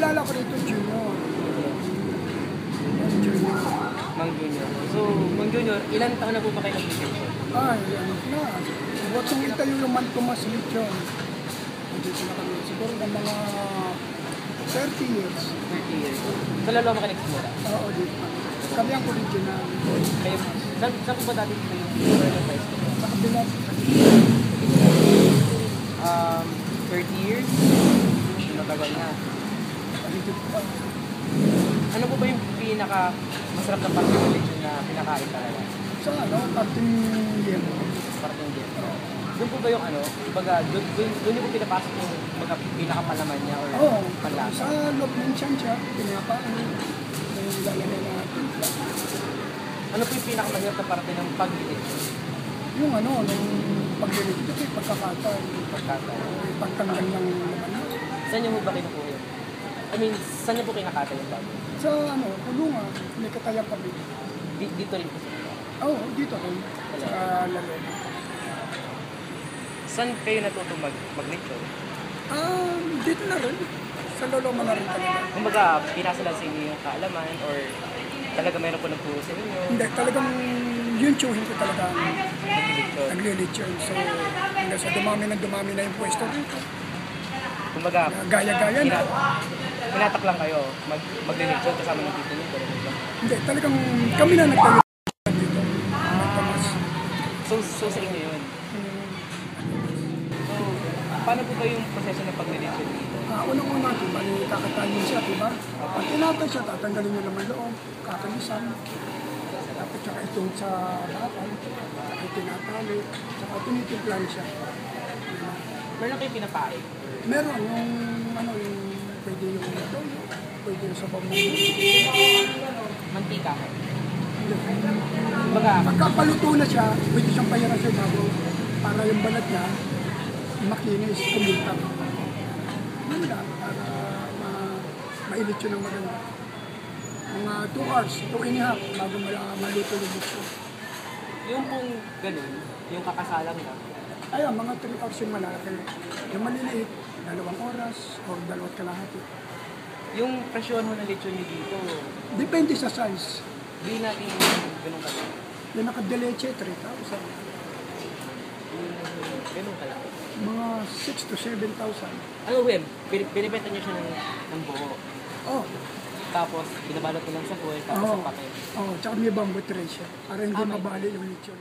kilala ko rito, Junior. Junior. Mang Junior. So, Mang Junior, ilan taon na po ba kayo nag-vacation? Ay, ano na. Buat yung itayo yung man Tomas Lechon. Dito na kami. Siguro ng mga 30 years. 30 years. Sa lalo mo ka nagsimula? Oo, dito. Kami ang original. Kayo, saan po ba dati dito yung enterprise ko? Sa kabila. 30 years? Matagal na. Dito pa. Ano po ba yung pinaka masarap na parte ng lechon na pinakain talaga? Sa ano, parting yelo. Parting din. Doon po ba yung ano, kumbaga, doon yung pinapasok yung pinakapalaman niya or panlasa? Sa loob ng tiyan siya, pinapaan. Lalagay natin. Ano po yung pinakamahirap na parte ng pag-lechon? Yung ano, nung pag-dinig ito, pagkakataon. Pagtanggal ng laman. Saan niyo mo ba kinukuha yun? I mean, saan niyo po kinakata yung bago? Sa ano, kulungan, may katayang kami. Dito rin po sa mga. Oo, dito rin. Sa lalo. Saan kayo natuto mag-lechon? Dito na rin. Sa lolo mo na rin talaga. Kumbaga, pinasa lang sa inyo yung kaalaman or talaga mayroon po nagturo sa inyo? Hindi, talagang yung tsuhin ko talaga Nag-lechon. naglilechon. So, hanggang sa dumami na yung pwesto rito. Kumbaga, Gaya-gaya na. pinatak lang kayo mag-lechon kasama ng tito niyo. Hindi, talagang kami na nagtayo dito. Magkamas. So sa inyo yun. So, paano po ba yung proseso ng pag-lechon dito? Unang-una, diba, kakatayin siya, diba? Pag tinatay siya, tatanggalin niya naman loob, kakalisan. Tapos tsaka itong sa bakal, tsaka tinatali, tsaka tinitimplan siya. Meron kayo pinapain? Meron yung, ano, yung pwede yung ito, pwede yung sabang mo. Mantika. Kumbaga, Pagkapaluto na siya, pwede siyang pahiran sa bago para yung balat niya makinis, kumintang. Yun lang, para mailit yun ng maganda. Mga 2 hours, 2.5 bago maluto yung gusto. yung pong ganun, yung kakasalang na, Ayan, mga 3 hours yung malaki. Yung maliliit, 2 oras o 2 kalahati. yung presyon mo ng lechon niyo dito, Depende sa size. di natin ganun kalaki. Yung naka-deleche, 3,000. Ganun kalaki. Mga 6 to 7,000. Ano web, binibenta niyo siya ng buo. Oh, Tapos, binabalot ko lang sa foil, tapos sa papel. tsaka may bamboo tray siya. Para hindi may- mabali yung lechon.